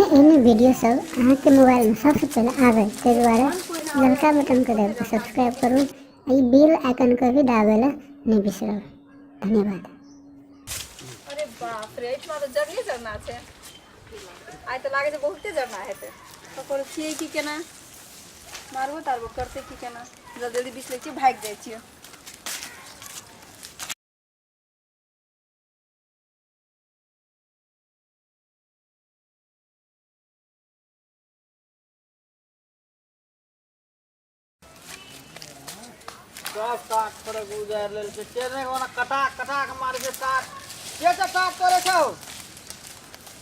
एहन वीडियो सब अहाँ के मोबाइल में सबसे पहले आवे ते द्वारा ललका बटन को दबा सब्सक्राइब करू और बेल आइकन को भी दाबेला नहीं बिसरब। धन्यवाद। अरे बाप रे इतना तो जल्दी जरना छे आइ तो लागे बहुते जरना हेते तो छिए कि केना मारबो तारबो करते कि केना जल्दी बिसले छी भाग जाय छिए। सब काट पर गुजार लेल के चेने कोना कटा कटा के मारे के काट के काट करे छौ।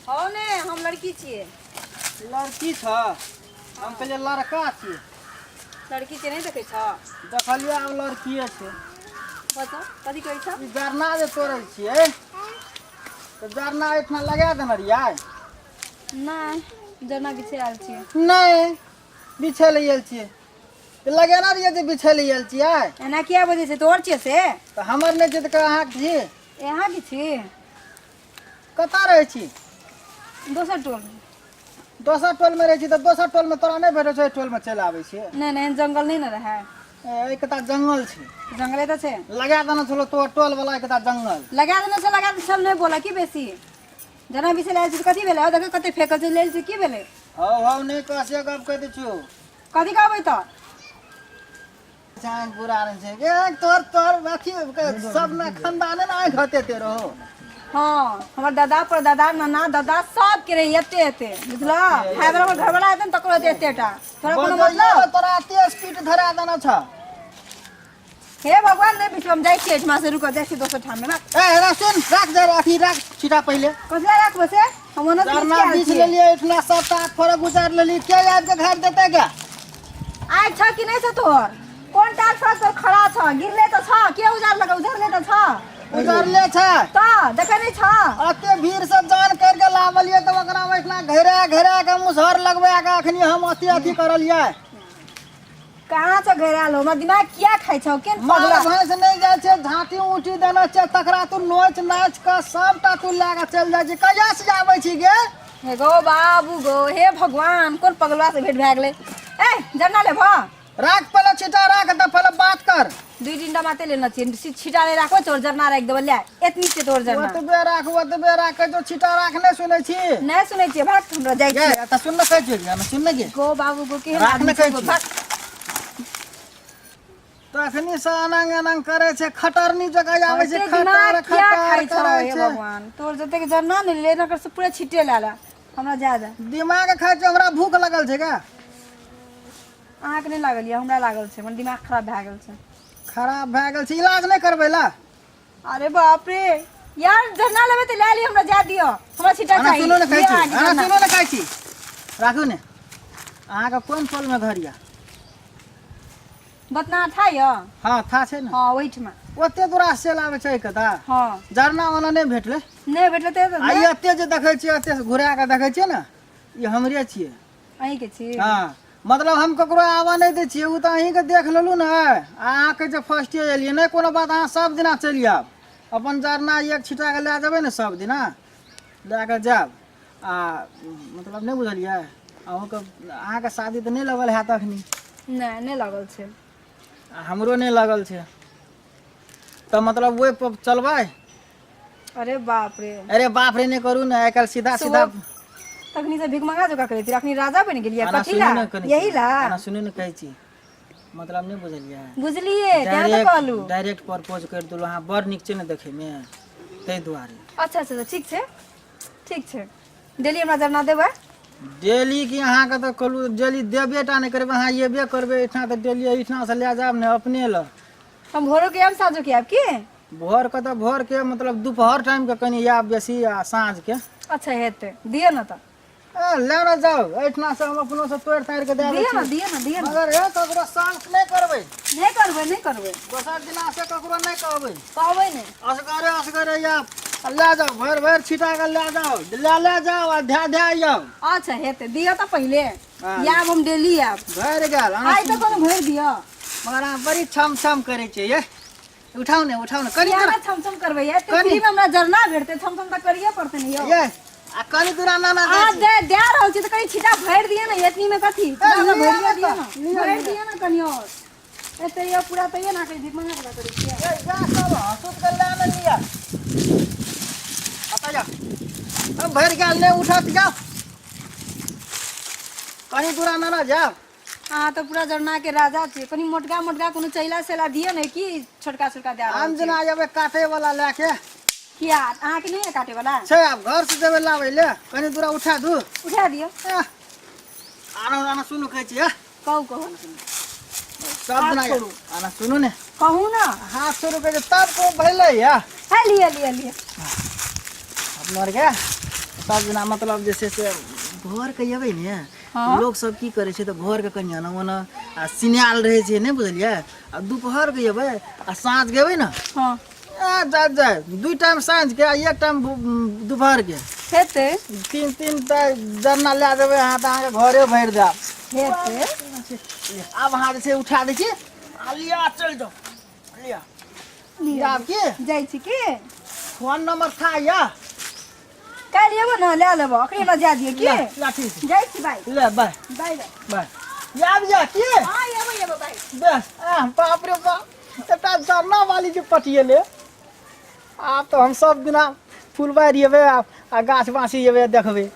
हो ने हम लड़की छिए। लड़की छ हम पहले लड़का छिए। लड़की के नहीं देखे छ देखलिए हम लड़कीए छे। बता कथि कहै छ ई जरना जे तोड़ै छिए तो जरना इतना लगा देना रिया नहीं जरना बिछे आल छिए नहीं बिछे लेल छिए तो लगाना रिया जे बिछे लेल छिए एना किया बजे से तोड़ छिए से तो हमर ने जे कहाँ छी यहाँ की छी कता रहे छी दोसर टोल दोसर टोल में रहे छी तो दोसर टोल में तोरा नहीं भेटै छै टोल में चल आबै छी। नहीं नहीं जंगल नहीं न रहे एक कता जंगल छै जंगले तो छे लगा देना छलो तो टोल वाला एक कता जंगल लगा देने से लगा सब नहीं बोला की बेसी जना बिसे ले छी कथि भेले देखो कते फेकल छै ले छी की भेले हौ नहीं कसे गप कह दे छु कथि कहबै त जान पूरा रहे छै के तोर तोर बाकी सब ना खानदाने ना घते ते रहो। हां हमर दादा पर दादा नाना दादा सब के रहे एते एते बुझला हैदर हमर घर वाला एतन तकरो एतेटा तोरा कोनो मतलब तोरा एते स्पीड धरा देना छ। हे भगवान ने बिचम जाई छी एठमा से रुको जाई छी दोसर ठाम में ना ए रा सुन राख दे राखी राख छिटा पहले कसला राख बसे हम न जरना बीच ले लिए इतना सब साथ फरक गुजार ले ली के याद के घर देते क्या आइ छ कि नहीं छ तोर कोन टाक छ तोर खड़ा छ गिरले त छ के उजार लगा उजारले त छ उजारले छ त देखे नहीं छ अते भीड़ से जान करके लावलिए तो ओकरा में इतना घेरा घेरा के मुसहर लगवा के अखनी हम अति अति करलिए कहां से घेराल हो हमर दिमाग किया खाइ छ के मार भैंस नहीं जाय छे झांटी ऊंटी देना छे तकरा तू नोच नाच के सबटा तू लागा चल जाय छी कहिया से आबै छी गे हे गो बाबू गो हे भगवान कोन पगलवा से भेट भए गेलै ए जरना ले भ राख पहले छिटा राख त पहले बात कर दुई डिंडा माते लेना चाहिए छिटा ले राखो तोर जरना राख देबो ले एतनी से तोर जरना ओतबे राख जो छिटा राख नहीं सुनै छी नहीं सुनै छी भाग हमरा जाय छी गे त सुन न कहै छी ना सुन न गे गो बाबू गो के राख न कहै छी भाग तो अखनी से अनंग अनंग करे छे खटरनी जगह आवे छे खटर खटर क्या खाइ छ करे हे छे भगवान तोर जते के जरना नहीं ले न कर से पूरा छिटे लाला हमरा जा जा दिमाग खाइ छे हमरा भूख लगल छे का आँख नहीं लागल या हमरा लागल छे मन दिमाग खराब भए गेल छे खराब भए गेल छे इलाज नहीं करबै ला अरे बाप रे यार जरना लेबे त ले ली हमरा जा दियो हमरा छिटा चाहिए सुनो न कहै छी सुनो न कहै छी राखू ने अहाँ का कोन टोल में घर या बतना था य हां था छे न हां ओइठमा ओते दूरा से लावे छे कता हां जरना वाला नहीं भेटले नहीं भेटले त आ एते जे देखै छी एते घुरा के देखै छी न ये हमरे छिए अहीं के छी हां मतलब हम ककरो आवा नहीं दे छिए उ त अहीं के देख लेलु न अहाँ के जे फर्स्ट एलिए नहीं कोनो बात अहाँ सब दिना चली आब अपन जरना एक छिटा के ले जेबै न सब दिना ले के जाब आ मतलब नहीं बुझलिए अहूँ के अहाँ के शादी त नहीं लगल है तखनी नहीं लागल छे हमरो नहीं लगल छे तो मतलब वो चलबै अरे बाप रे नहीं करू न आइ काल सीधा सीधा तखनी से भीख मंगा जका करे ती अखनी राजा बन गेलिए कथिला यही ला ना सुनी न कहै छी मतलब नहीं बुझलिए बुझलिए त्या त कहलु डायरेक्ट प्रपोज कर देलु हां बड़ निक छे न देखे में तै दुआरे अच्छा अच्छा ठीक छे डेली हमरा जरना देबै डेली की अहाँ के तो कहलु डेली देबेटा नहीं करबै अहाँ येबे करबै इतना तो डेली इतना से ले जाब ने अपने ल हम भोरो के आब साँझो के आब की भोर के तो भोर के मतलब दोपहर टाइम के कनी या बेसी आ साँझ के अच्छा हेते दिए न त ले न जाओ इतना से हम अपनो से तोड़ तार के दे दिए न मगर ए ककरो सांस नहीं करबै नहीं करबै दोसर दिना से ककरो नहीं कहबै कहबै ने असगरे या ले जाओ भर भर छिटा के ले जाओ आ ध्या जाओ अच्छा हेते दिए त पहिले या हम डेली आब भर गेल आइ त कोनो भर दियो मगर अहाँ बड़ी छम करे छे ये उठाओ ने करी छम छम करबै ये फ्री में हमरा जरना भेटते छम छम त करिए पड़ते ने यो ये आ कनी दूरा ना ना आ दे दे रहल छी त कहीं छिटा भर दिए ना इतनी में कथी छिटा भर दिए ना भर दिए ना कनी और एते ये पूरा तो ये ना कहीं दिमाग बता करी छी ए जा सब हसुत कर ले ना लिया आता जा अब भर के ले उठात जा कनी दूरा ना ना जा हां तो पूरा जरना के राजा छे कनी मोटका मोटका कोनो चैला सेला दिए ना कि छोटका छोटका दे हम जना जाबे काटे वाला लेके किया अहाँ के नहीं है काटे वाला छे अब घर से देबे लावे ले कनी दूरा उठा दू उठा दियो आना आना सुनु कहै छी कहू सब जना आना सुनु ने कहू ना हाथ सौ रुपये तब को भैले या है लिए अपना के सब जना मतलब जैसे से घर के अबै ने हाँ। लोग सब की करे छै त घर के कन्या न ओना आ सिन्याल रहे छै ने बुझलिए आ दोपहर के अबै आ साँझ के अबै न हां आ जा दू टाइम साँझ के आ एक टाइम दोपहर के हेते तीन त जरना ले देबै हां त अहाँ के घरे भर देब हेते अब अहाँ जे छै उठा दै छी आ लिया चल जाओ लिया लिया के जाई छी की फोन नंबर था या काल एबो न ले लेबो अखनी न जा दिए की ला ठीक छै जाई छी भाई ले बाय बाय बाय याब जा की हां एबो भाई बस बाप रे बाप एटा जरना वाली के पटिएले आप तो हम सब दिना फुलबाड़ी एबे आ गाछ बासी एबे देखबे